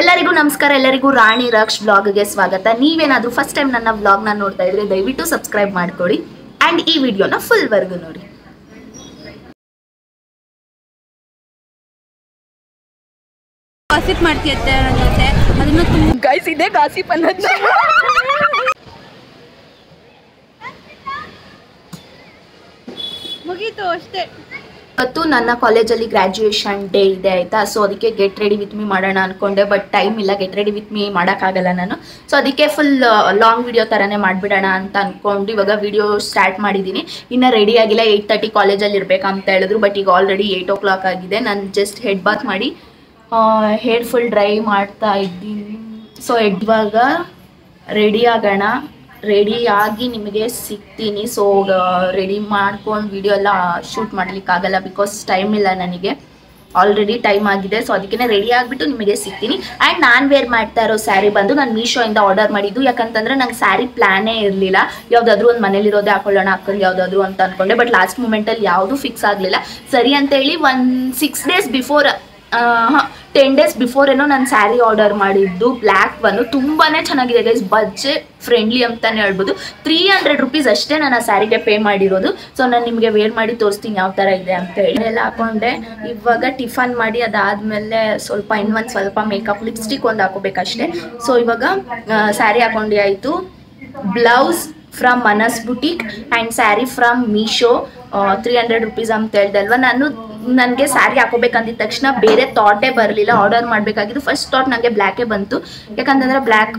ಎಲ್ಲರಿಗೂ ನಮಸ್ಕಾರ. ಎಲ್ಲರಿಗೂ ರಾಣಿ ರಕ್ಷ್ ವ್ಲಾಗ್ಗೆ ಸ್ವಾಗತ. ನೀವೇನಾದ್ರೂ ಫಸ್ಟ್ ಟೈಮ್ ನನ್ನ ವ್ಲಾಗ್ನ ನೋಡ್ತಾ ಇದ್ರೆ ದಯವಿಟ್ಟು ಸಬ್ಸ್ಕ್ರೈಬ್ ಮಾಡ್ಕೊಳ್ಳಿ ಅಂಡ್ ಈ ವಿಡಿಯೋನ ಫುಲ್ ವರ್ಗು ನೋಡಿ. ಗಾಸಿಪ್ ಮಾಡ್ತಿರ್ತೆ ನನ್ನ ಜೊತೆ, ಅದನ್ನು ಗೈಸ್ ಇದೆ ಗಾಸಿಪ್ ಅನ್ನೋದು. ಮುಗೀತು ಅಷ್ಟೇ. ಇವತ್ತು ನನ್ನ ಕಾಲೇಜಲ್ಲಿ ಗ್ರ್ಯಾಜುಯೇಷನ್ ಡೇ ಇದೆ ಆಯ್ತಾ. ಸೊ ಅದಕ್ಕೆ ಗೆಟ್ ರೆಡಿ ವಿತ್ ಮೀ ಮಾಡೋಣ ಅನ್ಕೊಂಡೆ, ಬಟ್ ಟೈಮ್ ಇಲ್ಲ, ಗೆಟ್ ರೆಡಿ ವಿತ್ ಮೀ ಮಾಡೋಕ್ಕಾಗಲ್ಲ ನಾನು. ಸೊ ಅದಕ್ಕೆ ಫುಲ್ ಲಾಂಗ್ ವಿಡಿಯೋ ಥರನೇ ಮಾಡಿಬಿಡೋಣ ಅಂತ ಅಂದ್ಕೊಂಡು ಇವಾಗ ವಿಡಿಯೋ ಸ್ಟಾರ್ಟ್ ಮಾಡಿದ್ದೀನಿ. ಇನ್ನು ರೆಡಿ ಆಗಿಲ್ಲ, 8:30 ಕಾಲೇಜಲ್ಲಿ ಇರಬೇಕಂತ ಹೇಳಿದ್ರು, ಬಟ್ ಈಗ ಆಲ್ರೆಡಿ 8 o'clock ಆಗಿದೆ. ನಾನು ಜಸ್ಟ್ ಹೆಡ್ ಬಾತ್ ಮಾಡಿ ಹೇರ್ ಫುಲ್ ಡ್ರೈ ಮಾಡ್ತಾ ಇದ್ದೀನಿ. ಸೊ ಇವಾಗ ರೆಡಿ ಆಗೋಣ. ರೆಡಿ ಆಗಿ ನಿಮಗೆ ಸಿಗ್ತೀನಿ. ಸೊ ರೆಡಿ ಮಾಡ್ಕೊಂಡು ವಿಡಿಯೋ ಎಲ್ಲ ಶೂಟ್ ಮಾಡಲಿಕ್ಕಾಗಲ್ಲ, ಬಿಕಾಸ್ ಟೈಮ್ ಇಲ್ಲ ನನಗೆ, ಆಲ್ರೆಡಿ ಟೈಮ್ ಆಗಿದೆ. ಸೊ ಅದಕ್ಕೆ ರೆಡಿ ಆಗಿಬಿಟ್ಟು ನಿಮಗೆ ಸಿಗ್ತೀನಿ. ಆ್ಯಂಡ್ ನಾನು ವೇರ್ ಮಾಡ್ತಾ ಇರೋ ಸ್ಯಾರಿ ಬಂದು ನಾನು ಮೀಶೋಯಿಂದ ಆರ್ಡರ್ ಮಾಡಿದ್ದು. ಯಾಕಂತಂದರೆ ನಂಗೆ ಸ್ಯಾರಿ ಪ್ಲ್ಯಾನೇ ಇರಲಿಲ್ಲ. ಯಾವುದಾದ್ರೂ ಒಂದು ಮನೇಲಿರೋದೇ ಹಾಕೊಳ್ಳೋಣ, ಹಾಕೊಂಡು ಯಾವುದಾದ್ರೂ ಅಂತ ಅಂದ್ಕೊಂಡೆ, ಬಟ್ ಲಾಸ್ಟ್ ಮೂಮೆಂಟಲ್ಲಿ ಯಾವುದೂ ಫಿಕ್ಸ್ ಆಗಲಿಲ್ಲ. ಸರಿ ಅಂತೇಳಿ 6 days ಬಿಫೋರ್ 10 days ಬಿಫೋರ್ ಏನೋ ನಾನು ಸ್ಯಾರಿ ಆರ್ಡರ್ ಮಾಡಿದ್ದು. ಬ್ಲ್ಯಾಕ್ ಒನ್ನು ತುಂಬಾ ಚೆನ್ನಾಗಿದೆ ಗೈಸ್, ಬಜೆಟ್ ಫ್ರೆಂಡ್ಲಿ ಅಂತಲೇ ಹೇಳ್ಬೋದು. 300 rupees ಅಷ್ಟೇ ನಾನು ಆ ಸ್ಯಾರಿಗೆ ಪೇ ಮಾಡಿರೋದು. ಸೊ ನಾನು ನಿಮಗೆ ವೇರ್ ಮಾಡಿ ತೋರಿಸ್ತೀನಿ ಯಾವ ಥರ ಇದೆ ಅಂತ ಹೇಳಿ. ಎಲ್ಲ ಹಾಕೊಂಡೆ. ಇವಾಗ ಟಿಫನ್ ಮಾಡಿ ಅದಾದಮೇಲೆ ಇನ್ನೊಂದು ಸ್ವಲ್ಪ ಮೇಕಪ್, ಲಿಪ್ಸ್ಟಿಕ್ ಒಂದು ಹಾಕೋಬೇಕಷ್ಟೇ. ಸೊ ಇವಾಗ ಸ್ಯಾರಿ ಹಾಕೊಂಡೆ ಆಯಿತು. ಬ್ಲೌಸ್ ಫ್ರಮ್ ಮನಸ್ boutique and sari from Meesho. 300 rupees ಅಂತ ಹೇಳ್ದೆ ಅಲ್ವಾ. ನನಗೆ ಸ್ಯಾರಿ ಹಾಕೋಬೇಕಂದಿದ ತಕ್ಷಣ ಬೇರೆ ಥಾಟೇ ಬರಲಿಲ್ಲ. ಆರ್ಡರ್ ಮಾಡಬೇಕಾಗಿದ್ದು ಫಸ್ಟ್ ಥಾಟ್ ನನಗೆ ಬ್ಲ್ಯಾಕೇ ಬಂತು. ಯಾಕಂತಂದರೆ ಬ್ಲ್ಯಾಕ್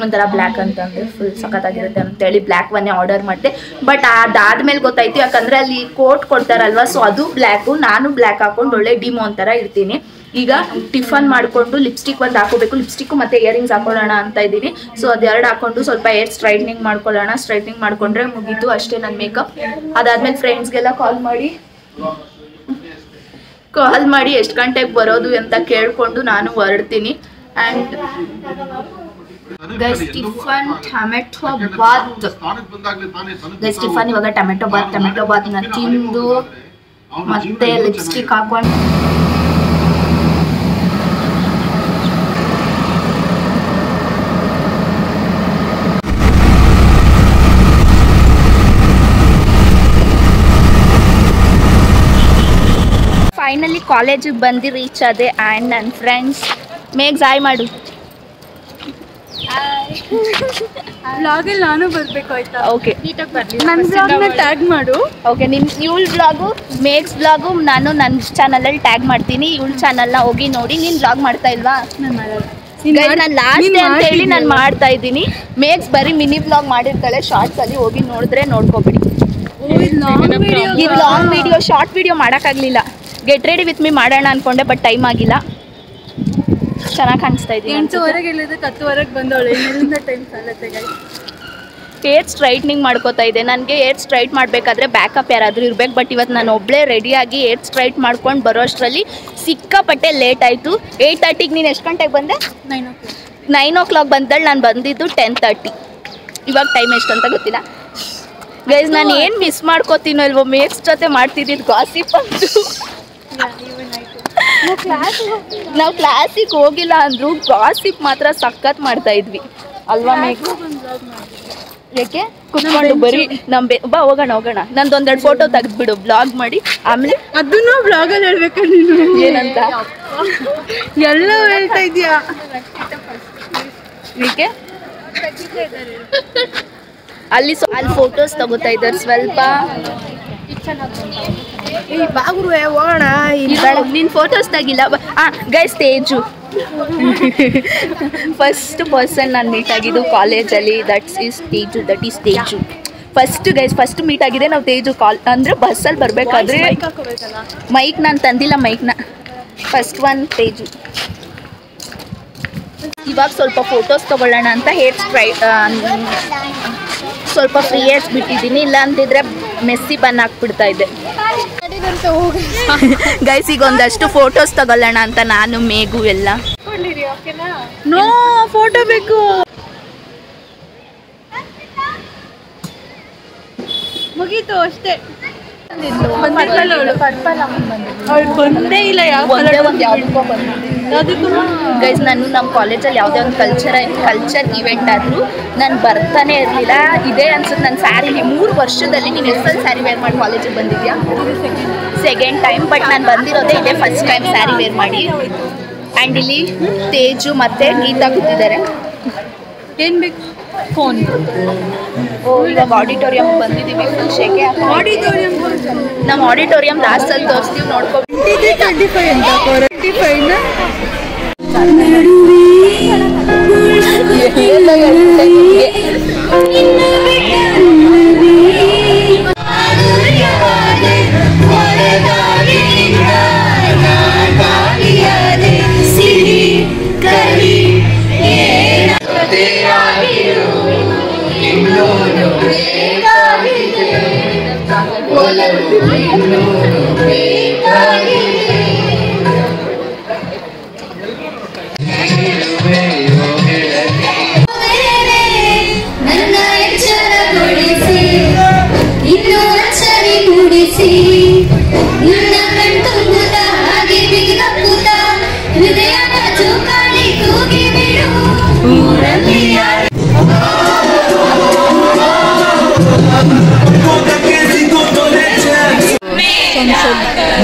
ಒಂಥರ ಬ್ಲ್ಯಾಕ್ ಅಂತಂದರೆ ಫುಲ್ ಸಖತ್ತಾಗಿರುತ್ತೆ ಅಂತೇಳಿ ಬ್ಲ್ಯಾಕ್ ಒನ್ನೇ ಆರ್ಡರ್ ಮಾಡಿದೆ. ಬಟ್ ಅದಾದ್ಮೇಲೆ ಗೊತ್ತಾಯ್ತು, ಯಾಕಂದರೆ ಅಲ್ಲಿ ಕೋಟ್ ಕೊಡ್ತಾರಲ್ವ, ಸೊ ಅದು ಬ್ಲ್ಯಾಕು, ನಾನು ಬ್ಲ್ಯಾಕ್ ಹಾಕೊಂಡು ಒಳ್ಳೆ ಡಿಮೋ ಒಂಥರ ಇರ್ತೀನಿ. ಈಗ ಟಿಫನ್ ಮಾಡಿಕೊಂಡು ಲಿಪ್ಸ್ಟಿಕ್ ಒಂದು ಹಾಕೋಬೇಕು. ಲಿಪ್ಸ್ಟಿಕ್ಕು ಮತ್ತು ಇಯರಿಂಗ್ಸ್ ಹಾಕೊಳ್ಳೋಣ ಅಂತ ಇದ್ದೀನಿ. ಸೊ ಅದೆರಡು ಹಾಕೊಂಡು ಸ್ವಲ್ಪ ಹೇರ್ ಸ್ಟ್ರೈಟ್ನಿಂಗ್ ಮಾಡ್ಕೊಳ್ಳೋಣ. ಸ್ಟ್ರೈಟ್ನಿಂಗ್ ಮಾಡಿಕೊಂಡ್ರೆ ಮುಗೀತು ಅಷ್ಟೇ ನನ್ನ ಮೇಕಪ್. ಅದಾದಮೇಲೆ ಫ್ರೆಂಡ್ಸ್ಗೆಲ್ಲ ಕಾಲ್ ಮಾಡಿ ಎಷ್ಟು ಗಂಟೆಗೆ ಬರೋದು ಅಂತ ಕೇಳಿಕೊಂಡು ನಾನು ಹೊರಡ್ತೀನಿ. And guys tiffin tomato bath. Guys tiffin ಇವಾಗ ಟೊಮೆಟೊ ಬಾತ್ನ ತಿಂದು ಮತ್ತೆ ಲಿಪ್ಸ್ಟಿಕ್ ಹಾಕೊಂಡು ಫೈನಲಿ ಕಾಲೇಜಿಗೆ ಬಂದು ರೀಚ್ ಆದೆ. ಆ್ಯಂಡ್ ನನ್ನ ಫ್ರೆಂಡ್ಸ್ ಮೇಗ್ ಜಾಯ್ ಮಾಡು. ಬ್ಲಾಗಲ್ಲಿ ನಾನು ಬರಬೇಕು ಆಯ್ತಾ? ಓಕೆ, ನನ್ನ ಬ್ಲಾಗ್ನ ಟ್ಯಾಗ್ ಮಾಡು. ಓಕೆ, ಇವಳ ಬ್ಲಾಗು, ಮೇಗ್ಸ್ ಬ್ಲಾಗು ನಾನು ನನ್ನ ಚಾನಲಲ್ಲಿ ಟ್ಯಾಗ್ ಮಾಡ್ತೀನಿ. ಇವಳ ಚಾನಲ್ನ ಹೋಗಿ ನೋಡಿ. ನೀನು ಬ್ಲಾಗ್ ಮಾಡ್ತಾ ಇಲ್ವಾ? ನಾನು ಲಾಸ್ಟ್ ಡೇ ಅಂತ ಹೇಳಿ ನಾನು ಮಾಡ್ತಾ ಇದ್ದೀನಿ. ಮೇಗ್ಸ್ ಬರೀ ಮಿನಿ ಬ್ಲಾಗ್ ಮಾಡಿರ್ತಾಳೆ ಶಾರ್ಟ್ಸಲ್ಲಿ, ಹೋಗಿ ನೋಡಿದ್ರೆ ನೋಡ್ಕೊಬಿಡಿ. ಇದು ಲಾಂಗ್ ವಿಡಿಯೋ, ಶಾರ್ಟ್ ವಿಡಿಯೋ ಮಾಡೋಕ್ಕಾಗಲಿಲ್ಲ. ಗೆಟ್ ರೆಡಿ ವಿತ್ ಮೀ ಮಾಡೋಣ ಅಂದ್ಕೊಂಡೆ, ಬಟ್ ಟೈಮ್ ಆಗಿಲ್ಲ. ಚೆನ್ನಾಗಿ ಕಾಣಿಸ್ತಾ ಇದ್ದೀನಿ. 8:00 ಹೇಳಿದ್ರೆ 10:00 ಬಂದವಳೆ. ಇದರಿಂದ ಟೈಮ್ ಸಾಲತ್ತೆ ಗೈಸ್. ಹೇರ್ ಸ್ಟ್ರೈಟ್ನಿಂಗ್ ಮಾಡ್ಕೋತಾ ಇದೆ. ನನಗೆ ಹೇರ್ ಸ್ಟ್ರೈಟ್ ಮಾಡಬೇಕಾದ್ರೆ ಬ್ಯಾಕಪ್ ಯಾರಾದರೂ ಇರಬೇಕು. ಬಟ್ ಇವತ್ತು ನಾನು ಒಬ್ಬಳೇ ರೆಡಿಯಾಗಿ ಹೇರ್ ಸ್ಟ್ರೈಟ್ ಮಾಡ್ಕೊಂಡು ಬರೋ ಅಷ್ಟರಲ್ಲಿ ಸಿಕ್ಕಾಪಟ್ಟೆ ಲೇಟ್ ಆಯಿತು. 8:30ಗೆ ನೀನು ಎಷ್ಟು ಗಂಟೆಗೆ ಬಂದೆ? 9 o'clock ಬಂದಳು. ನಾನು ಬಂದಿದ್ದು 10:30. ಇವಾಗ ಟೈಮ್ ಎಷ್ಟು ಅಂತ ಗೊತ್ತಿಲ್ಲ ಗೈಸ್. ನಾನು ಏನು ಮಿಸ್ ಮಾಡ್ಕೋತೀನೋ ಇಲ್ವೋ, ಮೇಕ್ಸ್ ಜೊತೆ ಮಾಡ್ತಿದ್ದಿದ್ದು ಗಾಸಿಪ್ ಅಂತು. ನಾವು ಕ್ಲಾಸಿಗೆ ಹೋಗಿಲ್ಲ ಅಂದ್ರು ಗಾಸಿಪ್ ಮಾತ್ರ ಸಖತ್ ಮಾಡ್ತಾ ಇದ್ವಿ ಅಲ್ವಾ ಮೇಕ್ಸ್? ಯಾಕೆ ಕುತ್ಕೊಂಡು ಬರೀ ಬಾ ಹೋಗೋಣ. ನಂದೊಂದೆರಡು ಫೋಟೋ ತೆಗೆದ್ಬಿಡು, ಬ್ಲಾಗ್ ಮಾಡಿ. ಆಮೇಲೆ ಅದನ್ನು ಬ್ಲಾಗಲ್ಲಿ ಹೇಳ್ಬೇಕು ನೀನು. ಏನಂತ ಎಲ್ಲ ಹೇಳ್ತಾ ಇದೀಯಾ? ಏಕೆ ಅಲ್ಲಿ ಫೋಟೋಸ್ ತಗೋತಾ ಇದ್ದಾರೆ ಸ್ವಲ್ಪ. ಬಾಗುರುವೆ ಹೋಗೋಣ. ನೀನು ಫೋಟೋಸ್ ತೆಗಿಲ್ಲ. ಗೈಸ್ ತೇಜು ಫಸ್ಟ್ ಪರ್ಸನ್ ನಾನು ಮೀಟ್ ಆಗಿದ್ದು ಕಾಲೇಜಲ್ಲಿ. That is Teju. First meet ಆಗಿದೆ ನಾವು ತೇಜು. ಅಂದರೆ ಬಸ್ಸಲ್ಲಿ ಬರಬೇಕಾದ್ರೆ ಮೈಕ್ ನಾನು ತಂದಿಲ್ಲ, ಮೈಕ್ನ ಫಸ್ಟ್ ಒನ್ ತೇಜು. ಇವಾಗ ಸ್ವಲ್ಪ ಫೋಟೋಸ್ ತೊಗೊಳ್ಳೋಣ ಅಂತ ಹೇರ್ ಸ್ಟ್ರೈಟ್ ಸ್ವಲ್ಪ ಫ್ರೀ ಹೇರ್ಸ್ ಬಿಟ್ಟಿದ್ದೀನಿ. ಇಲ್ಲ ಅಂತಿದ್ರೆ ಮೆಸ್ಸಿ ಬನ್ ಹಾಕ್ಬಿಡ್ತಾ ಇದ್ದೆ ಗೈಸ್. ಈಗ ಒಂದಷ್ಟು ಫೋಟೋಸ್ ತಗೊಳ್ಳೋಣ ಅಂತ ನಾನು ಮೇಗು ಎಲ್ಲ. ನೋ ಫೋಟೋ ಬೇಕು. ಮುಗೀತು ಅಷ್ಟೇ. ಬಂದೇ ಇಲ್ಲ. ಯಾವ ಗೈಸ್ ನಾನು ನಮ್ಮ ಕಾಲೇಜಲ್ಲಿ ಯಾವುದೇ ಒಂದು ಕಲ್ಚರ್ ಇವೆಂಟ್ ಆದರೂ ನಾನು ಬರ್ತಾನೆ ಇರಲಿಲ್ಲ. ಇದೇ ಅನ್ಸುತ್ತೆ ನನ್ನ ಸ್ಯಾರಿಲಿ 3 ವರ್ಷದಲ್ಲಿ ನೀನು ಎಷ್ಟೊಂದು ಸ್ಯಾರಿ ವೇರ್ ಮಾಡಿ ಕಾಲೇಜಿಗೆ ಬಂದಿದ್ಯಾ? Second time. ಬಟ್ ನಾನು ಬಂದಿರೋದೇ ಇದೇ ಫಸ್ಟ್ ಟೈಮ್ ಸ್ಯಾರಿ ವೇರ್ ಮಾಡಿ. ಆ್ಯಂಡ್ ಇಲ್ಲಿ ತೇಜು ಮತ್ತು ಗೀತಾ ಕೂತಿದ್ದಾರೆ. ಏನು ಬೇಕು? ಫೋನ್. ಇವಾಗ ಆಡಿಟೋರಿಯಂ ಬಂದಿದ್ದೀವಿ. ಫುಲ್ ಶೇಕೆ. ಆಡಿಟೋರಿಯಂ ನಮ್ಮ ಆಡಿಟೋರಿಯಂ ಲಾಸ್ಟಲ್ಲಿ ತೋರಿಸ್ತೀವಿ, ನೋಡ್ಕೊಂಡು. 25 ಅಂತ 25ನ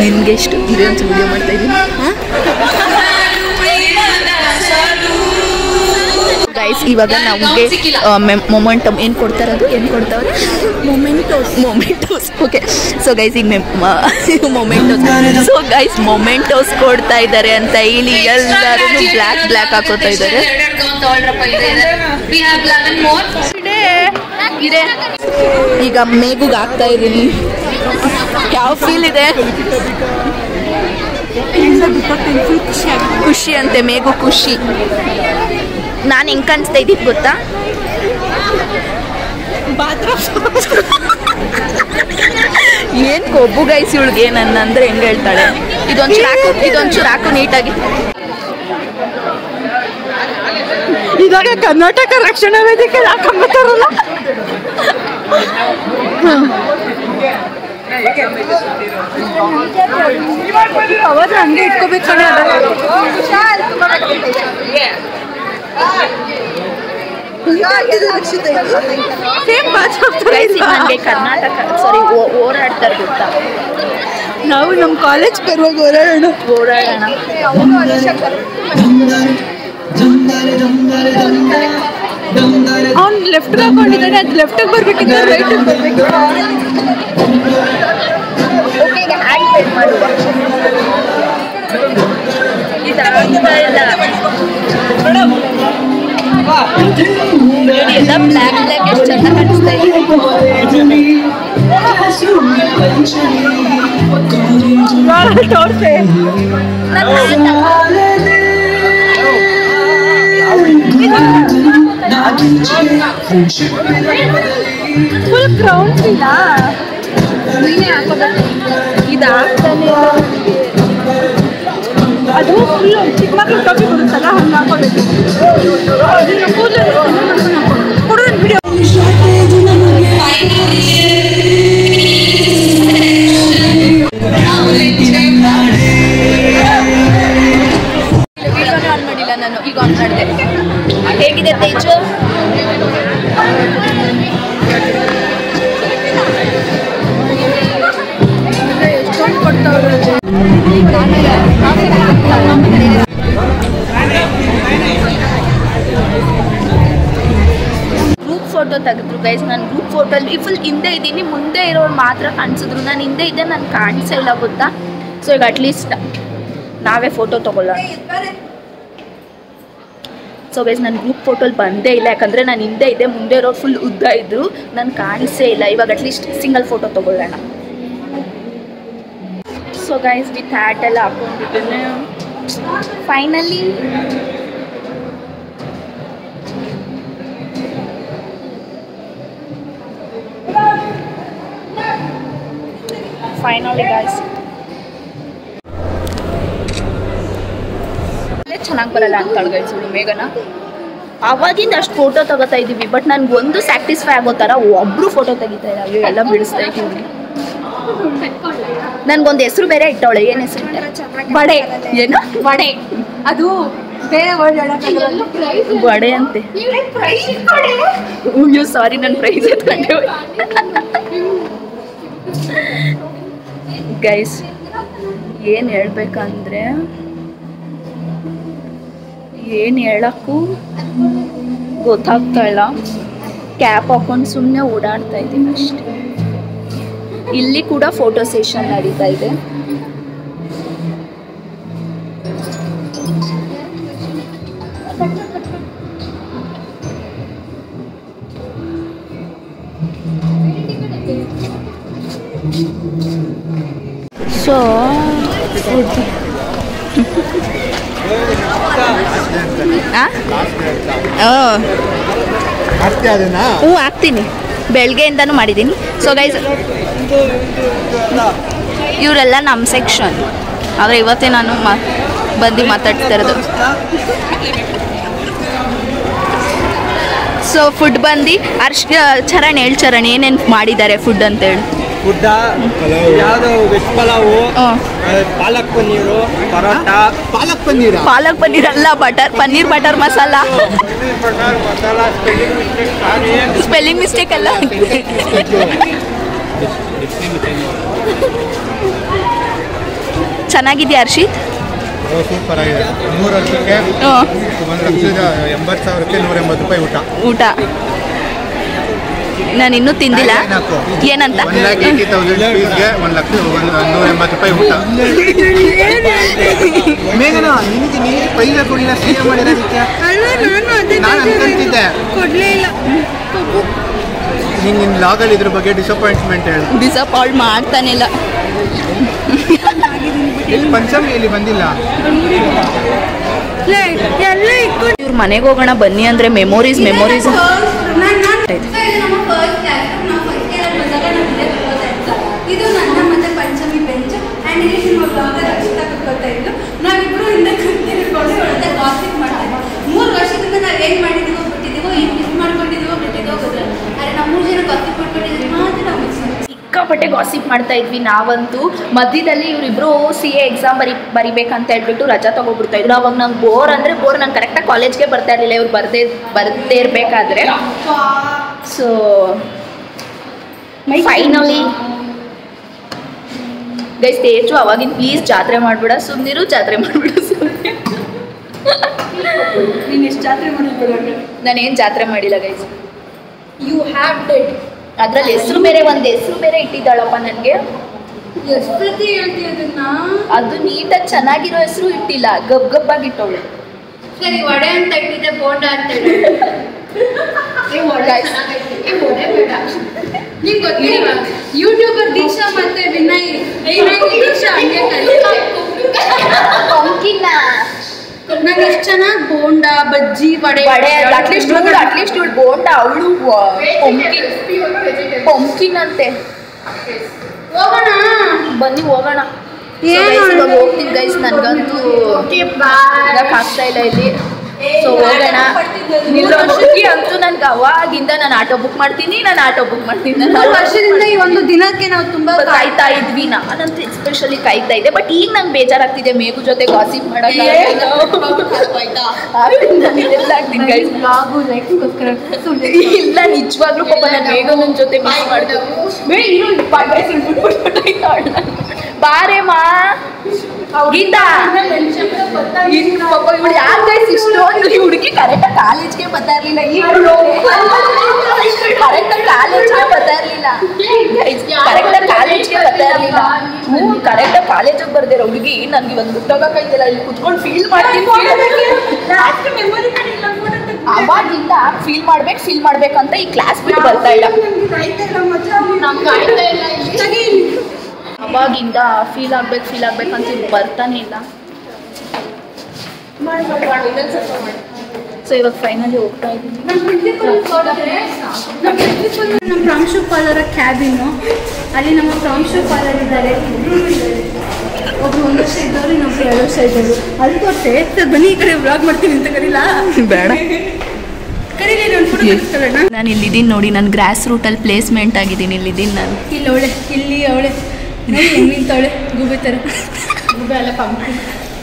ನಿನ್ಗೆ ಎಷ್ಟು ಇದೇ ಒಂದು ವಿಡಿಯೋ ಮಾಡ್ತಾ ಇದ್ದೀನಿ. ಗೈಸ್ ಇವಾಗ ನಮಗೆ ಮೊಮೆಂಟಮ್ ಏನು ಕೊಡ್ತಾರೆ, ಅದು ಏನು ಕೊಡ್ತಾವ್ರೆ? ಮೊಮೆಂಟೋಸ್. ಓಕೆ, ಸೊ ಗೈಸ್ ಈಗ ಮೊಮೆಂಟೋಸ್ ಕೊಡ್ತಾ ಇದ್ದಾರೆ ಅಂತ ಇಲ್ಲಿ ಎಲ್ಲರೂ ಬ್ಲ್ಯಾಕ್ ಹಾಕೋತಾ ಇದ್ದಾರೆ. ಈಗ ಮೇಗುಗೆ ಹಾಕ್ತಾ ಇದ್ದೀನಿ. ಯಾವ ಫೀಲ್ ಇದೆ? ಖುಷಿ ಅಂತೆ, ಮೇಗು ಖುಷಿ. ನಾನು ಹೆಂಗೆ ಕಾಣಿಸ್ತಾ ಇದ್ದಿದ್ದು ಗೊತ್ತಾ? ಏನು ಕೊಬ್ಬು ಗೈಸ್ ಇವಳಿಗೆ ನನ್ನ ಅಂದ್ರೆ ಹೆಂಗೆ ಹೇಳ್ತಾಳೆ. ಇದೊಂಚೂರು ಹಾಕು ನೀಟಾಗಿ. ಇದಾಗ ಕರ್ನಾಟಕ ರಕ್ಷಣಾ ವೇದಿಕೆ ಹಾಕೊಂಬತ್ತಾರಲ್ಲ. ಅವಾಗ ಹಂಗೆ ಇಟ್ಕೋಬೇಕು ಕಣೆ. ನನಗೆ ಕರ್ನಾಟಕ ಓಡಾಡ್ತಾರೆ ಗೊತ್ತಾ? ನಾವು ನಮ್ಮ ಕಾಲೇಜ್ ಬರುವಾಗ ಓಡಾಡೋಣ. ಅವ್ನು ಲೆಫ್ಟ್ ಹಾಕೊಂಡಿದ್ದಾನೆ, ಅದು ಲೆಫ್ಟಿಗೆ ಬರ್ಬೇಕಿದ್ರೆ ರೈಟಿಗೆ ಬರ್ಬೇಕು. ಎಲ್ಲ ಬ್ಲ್ಯಾಕ್ ಎಷ್ಟು ಚೆನ್ನಾಗಿ ಕಾಣಿಸ್ತಾ ಇದೆ. ಫುಲ್ ಕ್ರೌಡ್ ಇಲ್ಲ, ನೀನೇ ಹಾಕೋಬೇಕು. ಇದು ಆಗ್ತಾನೆ ಅದು ಫುಲ್ ಚಿಕ್ಕ ಮಕ್ಳು ಟೋಪಿ ಬರುತ್ತಲ್ಲ, ಹಂಗೆ ಹಾಕೋಬೇಕು. ಕೊಡೋದು ವಿಡಿಯೋ. ಆನ್ ಮಾಡಿಲ್ಲ ನಾನು, ಈಗ ಆನ್ ಮಾಡಿದೆ. ಹೇಗಿದೆ ತೇಜು? ಎಷ್ಟೊಂದು ಕೊಡ್ತಾವ್ರೆ. ಗ್ರೂಪ್ ಫೋಟೋ ತೆಗೆದ್ರು ಗೈಸ್. ನಾನು ಗ್ರೂಪ್ ಫೋಟೋಲ್ಲಿ ಫುಲ್ ಹಿಂದೆ ಇದ್ದೀನಿ, ಮುಂದೆ ಇರೋರು ಮಾತ್ರ ಕಾಣಿಸಿದ್ರು. ನಾನು ಹಿಂದೆ ಇದ್ದೆ, ನಾನು ಕಾಣಿಸೇ ಇಲ್ಲ ಗೊತ್ತಾ. ಸೊ ಈಗ ಅಟ್ಲೀಸ್ಟ್ ನಾವೇ ಫೋಟೋ ತೊಗೊಳ್ಳೋಣ. ಸೊ ಗೈಸ್ ನಾನು ಗ್ರೂಪ್ ಫೋಟೋಲ್ಲಿ ಬಂದೇ ಇಲ್ಲ, ಯಾಕಂದರೆ ನಾನು ಹಿಂದೆ ಇದ್ದೆ, ಮುಂದೆ ಇರೋರು ಫುಲ್ ಉದ್ದ ಇದ್ದರು, ನಾನು ಕಾಣಿಸೇ ಇಲ್ಲ. ಇವಾಗ ಅಟ್ಲೀಸ್ಟ್ ಸಿಂಗಲ್ ಫೋಟೋ ತೊಗೊಳ್ಳೋಣ. ಸೊ ಗೈಸ್ ವಿತ್ ಹ್ಯಾಟ್ ಎಲ್ಲ ಹಾಕೊಂಡಿದ್ದೇನೆ ಫೈನಲಿ. ಗೈಸ್ ಚೆನ್ನಾಗಿ ಬರಲ್ಲ ಅಂತಾಳು ಗೈಸ್ ಮೇಘನ. ಅವಾಗಿಂದ ಅಷ್ಟು ಫೋಟೋ ತಗೋತಾ ಇದ್ದೀವಿ, ಬಟ್ ನನಗೊಂದು ಸ್ಯಾಟಿಸ್ಫೈ ಆಗೋ ಥರ ಒಬ್ಬರು ಫೋಟೋ ತೆಗಿತಾ ಇದ್ದಾವೆ, ಎಲ್ಲ ಬಿಡಿಸ್ತಾ ಇದ್ದೀವಿ. ನನಗೊಂದು ಹೆಸರು ಬೇರೆ ಇಟ್ಟವಳೆ. ಏನು ಹೆಸರು? ಬಡೆ. ಏನು? ವಡೆ. ಅದು ಬೇರೆ ವರ್ಡ್ ಹೇಳೋಕ್ಕಾಗಲ್ಲ. ವಡೆ ಅಂತೆ. ಅಯ್ಯೋ ಸಾರಿ, ನನ್ನ ಪ್ರೈಸ್ ಎತ್ಕೊಂಡೆ. ಗೈಸ್ ಏನು ಹೇಳ್ಬೇಕಂದ್ರೆ ಏನು ಹೇಳಕ್ಕೂ ಗೊತ್ತಾಗ್ತಾ ಇಲ್ಲ. ಕ್ಯಾಪ್ ಹಾಕೊಂಡು ಸುಮ್ಮನೆ ಓಡಾಡ್ತಾ ಇದ್ದೀನಿ ಅಷ್ಟೇ. ಇಲ್ಲಿ ಕೂಡ ಫೋಟೋ ಸೆಷನ್ ನಡೀತಾ ಇದೆ. ಸೊ ಹ್ಞೂ ಹಾಕ್ತೀನಿ, ಬೆಳಗ್ಗೆಯಿಂದನೂ ಮಾಡಿದ್ದೀನಿ. ಸೊ ಗೈಸ್ ಇವರೆಲ್ಲ ನಮ್ಮ ಸೆಕ್ಷನ್, ಆದರೆ ಇವತ್ತೇ ನಾನು ಬಂದು ಮಾತಾಡ್ತಾ ಇರೋದು. ಸೊ ಫುಡ್ ಬಂದು ಚರಣ್ ಹೇಳಿ ಚರಣ್ ಏನೇನು ಮಾಡಿದ್ದಾರೆ ಫುಡ್ ಅಂತೇಳಿ. ಫುಡ್ಡ ಯಾವುದು ವೆಜ್ ಪಲಾವು, ಪಾಲಕ್ ಪನ್ನೀರು, ಪರೋಟ. ಪಾಲಕ್ ಪನ್ನೀರ್ ಅಲ್ಲ, paneer butter masala. Spelling mistake ಅಲ್ಲ. ಚೆನ್ನಾಗಿದೆಯಾ ಹರ್ಷಿತ್? ಸೂಪರ್ ಆಗಿದೆ. 3 ವರ್ಷಕ್ಕೆ 1,80,000ಕ್ಕೆ 180 ರೂಪಾಯಿ ಊಟ. ನಾನು ಇನ್ನೂ ತಿಂದಿಲ್ಲ. ಏನಂತ? 1,80,000 ಫೀಸ್ಗೆ 1,180 ರೂಪಾಯಿ ಊಟ. ಮೇಘನಾ, ನಿನಗೆ ನೀನು ಪೈಲ ಕೊಡಲಿಲ್ಲ, ಸೇವ್ ಮಾಡಿರೋದಕ್ಕೆ ನಾನು ಅನ್ಕೊಂತಿದ್ದೆ. ನಿನ್ನ ಲಾಗಲ್ಲಿ ಇದ್ರ ಬಗ್ಗೆ ಡಿಸಪಾಯಿಂಟ್ಮೆಂಟ್ ಹೇಳಿ. ಡಿಸಪಾಯಿಂಟ್ ಮಾಡ್ತಾನಿಲ್ಲ. ಇಲ್ಲಿ ಪಂಚಮಿಯಲ್ಲಿ ಬಂದಿಲ್ಲ. ಇವ್ರ ಮನೆಗೆ ಹೋಗೋಣ ಬನ್ನಿ ಅಂದರೆ ಮೆಮೊರೀಸ್ ಇದು ನನ್ನ ಮತ್ತೆ ಪಂಚಮಿ ಬೆಂಚ್ ಆ್ಯಂಡ್ ಇಲ್ಲಿ ನಿಮ್ಮ ಬ್ಲಾಗರ್ ರಕ್ಷಿತಾ ಕೂತ್ಕೊಳ್ತಾ ಇದ್ದು ನಾವಿಬ್ಬರು ಹಿಂದೆ ಕೂತ್ಕೊಂಡು ಒಳ್ಳೆ ಗಾಸಿಪ್ ಮಾಡ್ತಾ ಇದ್ವಿ. 3 ವರ್ಷದಿಂದ ನಾವು ಏನು ಮಾಡಿದ್ದೀವೋ ಬಿಟ್ಟಿದ್ದೀವೋ, ಏನು ಮಿಸ್ ಮಾಡ್ಕೊಂಡಿದ್ದೀವೋ ಬಿಟ್ಟಿದ್ದೋ ಗೊತ್ತಿಲ್ಲ. ಆದರೆ ನಾವು 3 ಜನ ಗಾಸಿಪ್ ಮಾಡ್ಕೊಂಡಿದ್ದೀವಿ ಮಾತ್ರ ನಾವು ಮಿಸ್ ಮಾಡಿದ್ವಿ. ಸಿಕ್ಕಾಪಟ್ಟೆ ಗಾಸಿಪ್ ಮಾಡ್ತಾ ಇದ್ವಿ ನಾವಂತೂ. ಮಧ್ಯದಲ್ಲಿ ಇವರಿಬ್ರು CA ಎಕ್ಸಾಮ್ ಬರಿಬೇಕಂತ ಹೇಳ್ಬಿಟ್ಟು ರಜಾ ತಗೊಬಿಡ್ತಾ ಇದ್ರು. ಅವಾಗ ನಂಗೆ ಬೋರ್ ಅಂದರೆ ಬೋರ್. ನಂಗೆ ಕರೆಕ್ಟಾಗಿ ಕಾಲೇಜ್ಗೆ ಬರ್ತಾ ಇರಲಿಲ್ಲ ಇವ್ರು ಬರ್ದೇ ಇರಬೇಕಾದ್ರೆ. ಸೊ ಫೈನಲಿ ಗೈಸ್ ತೇಜು ಅವಾಗಿನ ಪ್ಲೀಸ್ ಜಾತ್ರೆ ಮಾಡ್ಬಿಡ, ಸುಮ್ಮನಿರು, ಜಾತ್ರೆ ಮಾಡ್ಬಿಡ ಸುಮ್ಮನೆ. ನೀನು ಎಷ್ಟು ಜಾತ್ರೆ ಮಾಡಿದ್ಬಿಡ? ನಾನೇನು ಜಾತ್ರೆ ಮಾಡಿಲ್ಲ ಗೈಸ್. You have dead. ಅದ್ರಲ್ಲಿ ಹೆಸರು ಬೇರೆ ಇಟ್ಟಿದ್ದಾಳಪ್ಪ ನನಗೆ. ಎಷ್ಟು ಪ್ರತಿ ಹೇಳ್ತೀಯ ಅದನ್ನ? ಅದು ನೀಟಾಗಿ ಚೆನ್ನಾಗಿರೋ ಹೆಸರು ಇಟ್ಟಿಲ್ಲ, ಗಬ್ಬಾಗಿ ಇಟ್ಟವಳು. ಸರಿ, ವಡೆ ಅಂತ ಇಟ್ಟಿದ್ದೆ, ಬೋಂಡ ಅಂತ ಇಟ್ಟಿದ್ದೆ. ನಿಂಗೆ ಗೊತ್ತಿಲ್ಲ, ಯೂಟ್ಯೂಬರ್ ದೀಶಾ ಮತ್ತೆ ವಿನಯ್ ದೀಶಾ ಹಂಗೆ ಪಂಕಿನ ನಂಗೆ ಎಷ್ಟು ಚೆನ್ನಾಗಿ ಬೋಂಡ, ಬಜ್ಜಿ, ವಡೆ ಅಟ್ಲೀಸ್ಟ್ ಇವಳು ಬೋಂಡ, ಅವಳು ಪಂಕಿನ್ ಅಂತೆ. ಹೋಗೋಣ ಬನ್ನಿ ಹೋಗೋಣ. ಹೋಗ್ತೀನಿ ಗೈಸ್, ನನಗಂತೂ ಆಗ್ತಾ ಇಲ್ಲ ಇಲ್ಲಿ. ಸೊ ಹೋಗೋಣ. ಅಂತೂ ನನ್ಗೆ ಅವಾಗಿಂದ ನಾನು ಆಟೋ ಬುಕ್ ಮಾಡ್ತೀನಿ. 3 ವರ್ಷದಿಂದ ಈ ಒಂದು ದಿನಕ್ಕೆ ನಾವು ತುಂಬಾ ಕಾಯ್ತಾ ಇದ್ವಿ. ನಾನಂತೂ ಎಸ್ಪೆಷಲಿ ಕಾಯ್ತಾ ಇದ್ದೆ. ಬಟ್ ಈಗ ನಂಗೆ ಬೇಜಾರಾಗ್ತಿದೆ ಮೇಘು ಜೊತೆ ಗಾಸಿಪ್ ಮಾಡಕ್ಕೆ. ಇಲ್ಲ ನಿಜವಾಗ್ಲೂ ಪಾಪ ನಾನು ಮೇಘನ ಜೊತೆ ಮಿಸ್ ಮಾಡ್ತೀನಿ. ಬಾರೆ ಮಾ ಗೀತಾ, ಪಾಪ ಇವಳು ಯಾಕೆ ಇಷ್ಟೊಂದು ಹುಡುಗಿ ಕರೆಕ್ಟಾಗಿ ಕಾಲೇಜ್ಗೆ ಬರ್ತಾ ಇರಲಿಲ್ಲ. ಕರೆಕ್ಟಾಗಿ ಕಾಲೇಜ್ಗೆ ಬರ್ತಾ ಇರಲಿಲ್ಲ. ಕರೆಕ್ಟಾಗಿ ಕಾಲೇಜಿಗೆ ಬರ್ದಿರೋ ಹುಡುಗಿ ನನಗೆ ಇವಾಗ ಗೊತ್ತಾಗಕ್ಕಾಯ್ತಿಲ್ಲ. ಇಲ್ಲಿ ಕುತ್ಕೊಂಡು ಫೀಲ್ ಮಾಡ್ತೀನಿ. ಅವಾಗಿಂದ ಫೀಲ್ ಮಾಡ್ಬೇಕಂತ ಈ ಕ್ಲಾಸ್ ಬಿಟ್ಟು ಬರ್ತಾ ಇಲ್ಲ. ಅವಾಗಿಂದ ಫೀಲ್ ಆಗ್ಬೇಕಂತ ಬರ್ತಾನೆ ಇಲ್ಲ. ಸೊ ಇವಾಗ ಫೈನಲಿ ಹೋಗ್ತಾ ಇದ್ದೀನಿ. ನಮ್ಮ ಪ್ರಾಂಶುಪಾಲರ ಕ್ಯಾಬಿನು, ಅಲ್ಲಿ ನಮ್ಮ ಪ್ರಾಂಶುಪಾಲರ್ ಇದ್ದಾರೆ. ಒಬ್ರು 1 ವರ್ಷ ಇದ್ದವರು, ಇನ್ನೊಬ್ರು 2 ವರ್ಷ ಇದ್ದವರು. ಅಲ್ಲಿ ತೋರಿಸೆ ಸರ್, ಬನ್ನಿ ಈ ಕಡೆ ವ್ಲಾಗ್ ಮಾಡ್ತೀನಿ ಅಂತ. ಕರೀಲಾ? ಬೇಡ, ಕರೀಲಿ, ಒಂದು ಫೋಟೋ ತೆಗೆಸ್ಕೊಳ್ಳೋಣ. ನಾನು ಇಲ್ಲಿದ್ದೀನಿ ನೋಡಿ, ನಾನು ಗ್ರಾಸ್ ರೂಟಲ್ಲಿ ಪ್ಲೇಸ್ಮೆಂಟ್ ಆಗಿದ್ದೀನಿ. ಇಲ್ಲಿದ್ದೀನಿ ನಾನು. ಇಲ್ಲಿ ಅವಳೆ ಹೆಂಗೆ ನಿಂತವಳೆ, ಗುಬ್ಬಿ ಥರ. ಗುಬ್ಬಿ ಅಲ್ಲ, ಪಂಪಿ.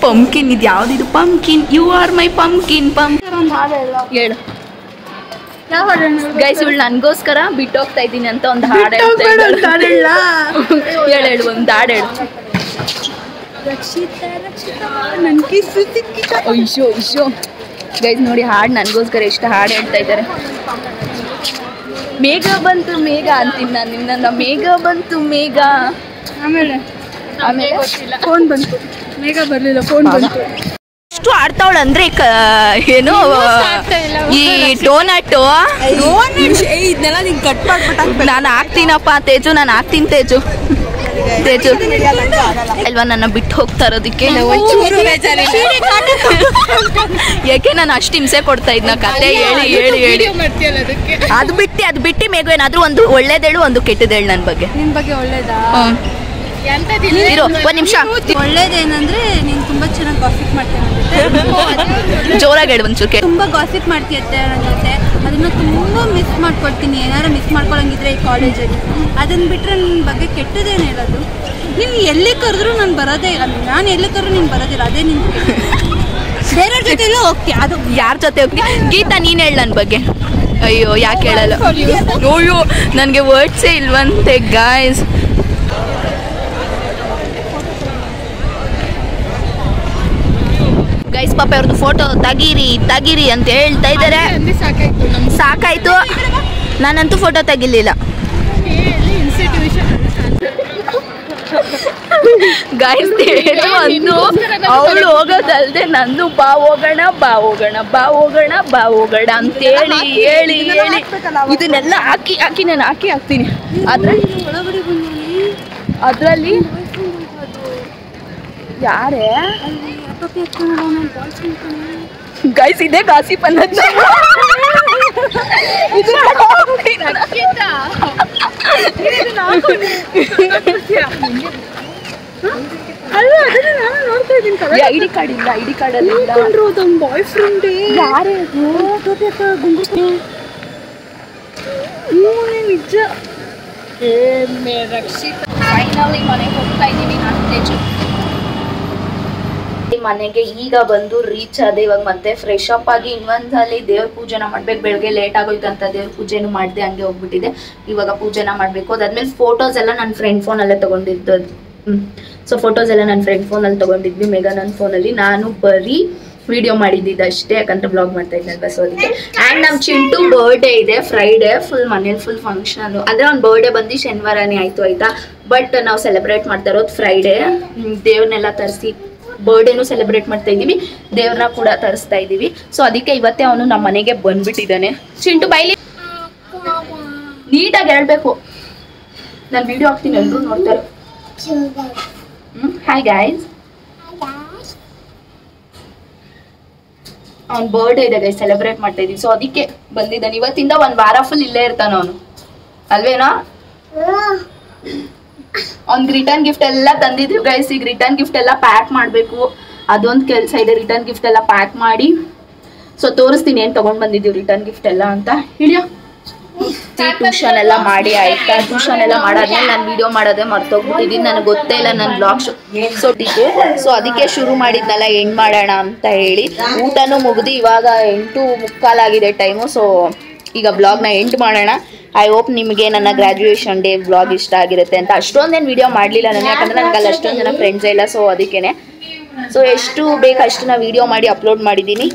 ಪಂಪ್ಕಿನ್ ಇದು ಯಾವ್ದಿದು pumpkin you are my pumpkin ಹೇಳು ಗೈಸ್ ಇವಳು ನನಗೋಸ್ಕರ ಬಿಟ್ಟೋಗ್ತಾ ಇದ್ದೀನಿ ಅಂತ ಒಂದು ಹಾಡು ಹೇಳು ಒಂದು ಹಾಡು ಹೇಳು ಅಯ್ಯೋ ಗೈಸ್ ನೋಡಿ ಹಾಡು ನನಗೋಸ್ಕರ ಎಷ್ಟು ಹಾಡು ಹೇಳ್ತಾ ಇದ್ದಾರೆ. ಮೇಘ ಬಂತು ಮೇಘ ಅಂತೀನಿ ನಾನು ನಿನ್ನ ಮೇಘ ಬಂತು ಮೇಘ ಆಮೇಲೆ ಫೋನ್ ಬಂತು ಮೇಘ ಬರಲಿಲ್ಲ ಫೋನ್ ಬಂತು. ಎಷ್ಟು ಆಡ್ತಾವಳು ಅಂದ್ರೆ ಏನು ಈ ಟೋನಟ್ಟು ಇದನ್ನೆಲ್ಲ ನೀನು ಕಟ್ ಮಾಡ್ಬಿಟ್ಟು ನಾನು ಹಾಕ್ತೀನಪ್ಪ ತೇಜು ನಾನು ಹಾಕ್ತೀನಿ ತೇಜು ಅಲ್ವಾ ನನ್ನ ಬಿಟ್ಟು ಹೋಗ್ತಾ ಇರೋದಕ್ಕೆ ಯಾಕೆ ನಾನು ಅಷ್ಟು ಹಿಂಸೆ ಕೊಡ್ತಾ ಇದ್ನ ಕತೆ ಹೇಳಿ ಅದು ಬಿಟ್ಟು ಮೇಘ ಏನಾದ್ರೂ ಒಂದು ಒಳ್ಳೇದೇಳು ಒಂದು ಕೆಟ್ಟದೇಳು ನನ್ನ ಬಗ್ಗೆ ನಿನ್ ಬಗ್ಗೆ ಒಳ್ಳೇದಾ? ಇರೋ ಒಂದ್ ನಿಮಿಷ. ಒಳ್ಳೇದೇನಂದ್ರೆ ನೀನು ತುಂಬಾ ಚೆನ್ನಾಗಿ ಗಾಸಿಪ್ ಮಾಡ್ತೀಯ ಜೋರಾಗಿ ಹೇಳು ಒಂಚೂರು. ತುಂಬಾ ಗಾಸಿಪ್ ಮಾಡ್ತೀಯತ್ತೆ ನನ್ನ ಜೊತೆ, ಅದನ್ನ ತುಂಬಾ ಮಿಸ್ ಮಾಡ್ಕೊಡ್ತೀನಿ. ಏನಾರು ಮಿಸ್ ಮಾಡ್ಕೊಳಂಗಿದ್ರೆ ಈ ಕಾಲೇಜಲ್ಲಿ ಅದನ್ನ ಬಿಟ್ರೆ ನನ್ನ ಬಗ್ಗೆ ಕೆಟ್ಟದೇನು ಹೇಳೋದು. ನೀನು ಎಲ್ಲಿ ಕರೆದ್ರು ನಾನು ಬರೋದೇ ಇಲ್ಲ, ನಾನು ಎಲ್ಲಿ ಕರೆದ್ರು ನೀನು ಬರೋದಿಲ್ಲ. ಅದೇ ನಿನ್ ಬೇರೆಯವ್ರ ಜೊತೆ ಎಲ್ಲ ಹೋಗ್ತೀಯ, ಅದು ಯಾರ ಜೊತೆ ಹೋಗ್ತೀನಿ? ಗೀತಾ ನೀನ್ ಹೇಳು ನನ್ನ ಬಗ್ಗೆ. ಅಯ್ಯೋ ಯಾಕೆ ಹೇಳಲ್ಲ? ಅಯ್ಯೋ ನನಗೆ ವರ್ಡ್ಸೇ ಇಲ್ವಂತೆ ಗಾಯ್ಸ್. ಗೈಸ್ ಪಾಪ ಅವ್ರದ್ದು ಫೋಟೋ ತೆಗೀರಿ ಅಂತ ಹೇಳ್ತಾ ಇದ್ದಾರೆ. ಸಾಕಾಯ್ತು, ನಾನಂತೂ ಫೋಟೋ ತೆಗಿಲಿಲ್ಲ ಗೈಸ್. ಅಂದು ಅವಳು ಹೋಗೋದಲ್ದೆ ನಂದು ಬಾ ಹೋಗೋಣ ಅಂತ ಹೇಳಿ ಇದನ್ನೆಲ್ಲ ಹಾಕಿ ನಾನು ಹಾಕ್ತೀನಿ. ಅದ್ರಲ್ಲಿ ಯಾರೇ ಗೈಸ್ ಇದೇ ಗಾಸಿಪ್ ಅನ್ನೋದು. ಐಡಿ ಕಾರ್ಡ್ ಇಲ್ಲ, ಐಡಿ ಕಾರ್ಡ್ ಅಲ್ಲಿ ಬಾಯ್ ಫ್ರೆಂಡ್ ಯಾರೇ ನಿಜ. ಫೈನಲಿ ಮನೆಗೆ ಹೋಗ್ತಾ ಇದ್ದೀವಿ ನಾನು ತೇಜು. ಮನೆಗೆ ಈಗ ಬಂದು ರೀಚ್ ಆದೆ. ಇವಾಗ ಮತ್ತೆ ಫ್ರೆಶ್ ಅಪ್ ಆಗಿ ಇನ್ನೊಂದ್ಸಲಿ ದೇವ್ರ ಪೂಜೆನ ಮಾಡ್ಬೇಕು. ಬೆಳಗ್ಗೆ ಲೇಟ್ ಆಗೋಯ್ತು ಅಂತ ದೇವ್ರ ಪೂಜೆನೂ ಮಾಡಿದೆ, ಹಂಗೆ ಹೋಗ್ಬಿಟ್ಟಿದೆ. ಇವಾಗ ಪೂಜೆನ ಮಾಡ್ಬೇಕು. ಅದಾದ್ಮೇಲೆ ಫೋಟೋಸ್ ಎಲ್ಲ ನನ್ನ ಫ್ರೆಂಡ್ ಫೋನಲ್ಲೇ ತಗೊಂಡಿದ್ದು. ಸೊ ಫೋಟೋಸ್ ಎಲ್ಲ ನನ್ನ ಫ್ರೆಂಡ್ ಫೋನಲ್ಲಿ ತಗೊಂಡಿದ್ವಿ, ಮೇಘ ನನ್ನ ಫೋನಲ್ಲಿ. ನಾನು ಬರೀ ವಿಡಿಯೋ ಮಾಡಿದ್ದಿದ್ದು ಅಷ್ಟೇ, ಯಾಕಂದ್ರೆ ಬ್ಲಾಗ್ ಮಾಡ್ತಾ ಇದ್ನಲ್ವ, ಸೊ ಅದಕ್ಕೆ. ಆ್ಯಂಡ್ ನಮ್ಮ ಚಿಂಟು ಬರ್ಡೇ ಇದೆ ಫ್ರೈಡೇ, ಫುಲ್ ಮನೇಲಿ ಫುಲ್ ಫಂಕ್ಷನ್. ಅಂದರೆ ಅವ್ನ ಬರ್ಡೇ ಬಂದು ಶನಿವಾರನೇ ಆಯಿತು ಆಯಿತಾ. ಬಟ್ ನಾವು ಸೆಲೆಬ್ರೇಟ್ ಮಾಡ್ತಾ ಇರೋದು ಫ್ರೈಡೇ. ದೇವ್ರನ್ನೆಲ್ಲ ತರಿಸಿ ಬರ್ಡೇನು ಸೆಲೆಬ್ರೇಟ್ ಮಾಡ್ತಾ ಇದ್ದೀವಿ, ದೇವ್ರನ್ನ ಕೂಡ ತರಿಸ್ತಾ ಇದ್ದೀವಿ. ಸೊ ಅದಕ್ಕೆ ಇವತ್ತೇ ಅವನು ನಮ್ಮ ಮನೆಗೆ ಬಂದ್ಬಿಟ್ಟಿದ್ದಾನೆ. ಚಿಂಟು ಬೈಲಿ ನೀಟಾಗಿ ಹೇಳ್ಬೇಕು. ನಾನು ವಿಡಿಯೋ ಹಾಕ್ತೀನಿ, ಎಲ್ಲರೂ ನೋಡ್ತಾರೆ. Hi guys. ಅವ್ನ ಬರ್ಡೇ ಇದೆ ಗೈಸ್, ಸೆಲೆಬ್ರೇಟ್ ಮಾಡ್ತಾ ಇದೀವಿ. ಸೊ ಅದಕ್ಕೆ ಬಂದಿದ್ದಾನೆ. ಇವತ್ತಿಂದ ಒಂದು ವಾರ ಫುಲ್ ಇಲ್ಲೇ ಇರ್ತಾನ ಅವನು, ಅಲ್ವೇನಾ? ಅವ್ನಿಗೆ ರಿಟರ್ನ್ ಗಿಫ್ಟ್ ಎಲ್ಲ ತಂದಿದ್ದೀವಿ ಗೈಸ್. ಈಗ ರಿಟರ್ನ್ ಗಿಫ್ಟ್ ಎಲ್ಲ ಪ್ಯಾಕ್ ಮಾಡಬೇಕು, ಅದೊಂದು ಕೆಲಸ ಇದೆ. ರಿಟರ್ನ್ ಗಿಫ್ಟ್ ಎಲ್ಲ ಪ್ಯಾಕ್ ಮಾಡಿ ಸೊ ತೋರಿಸ್ತೀನಿ ಏನು ತೊಗೊಂಡು ಬಂದಿದ್ದೀವಿ ರಿಟರ್ನ್ ಗಿಫ್ಟ್ ಎಲ್ಲ ಅಂತ. ಹಿಡಿಯೋ ಟ್ಯೂಷನ್ ಎಲ್ಲ ಮಾಡಿ ಆಯ್ತಾ. ಟ್ಯೂಷನ್ ಎಲ್ಲ ಮಾಡಾದ್ಮೇಲೆ ನಾನು ವಿಡಿಯೋ ಮಾಡೋದೇ ಮರ್ತೋಗ್ಬಿಟ್ಟಿದ್ದೀನಿ, ನನಗೆ ಗೊತ್ತೇ ಇಲ್ಲ ನನ್ನ ಬ್ಲಾಗ್ ಸೊಟ್ಟಿತ್ತು. ಸೊ ಅದಕ್ಕೆ ಶುರು ಮಾಡಿದ್ನಲ್ಲ ಎಂಡ್ ಮಾಡೋಣ ಅಂತ ಹೇಳಿ. ಊಟನೂ ಮುಗಿದು ಇವಾಗ 8:45 ಟೈಮು. ಸೊ ಈಗ ಬ್ಲಾಗ್ನ ಎಂಡ್ ಮಾಡೋಣ. ಐ ಹೋಪ್ ನಿಮಗೆ ನನ್ನ ಗ್ರ್ಯಾಜುಯೇಷನ್ ಡೇ ಬ್ಲಾಗ್ ಇಷ್ಟ ಆಗಿರುತ್ತೆ ಅಂತ. ಅಷ್ಟೊಂದೇನು ವಿಡಿಯೋ ಮಾಡಲಿಲ್ಲ ನಾನು, ಯಾಕಂದರೆ ನನಗೆ ಅಲ್ಲಿ ಅಷ್ಟೊಂದು ಜನ ಫ್ರೆಂಡ್ಸೇ ಇಲ್ಲ. ಸೊ ಅದಕ್ಕೇ ಸೊ ಎಷ್ಟು ಬೇಕು ಅಷ್ಟು ನಾನು ವಿಡಿಯೋ ಮಾಡಿ ಅಪ್ಲೋಡ್ ಮಾಡಿದ್ದೀನಿ.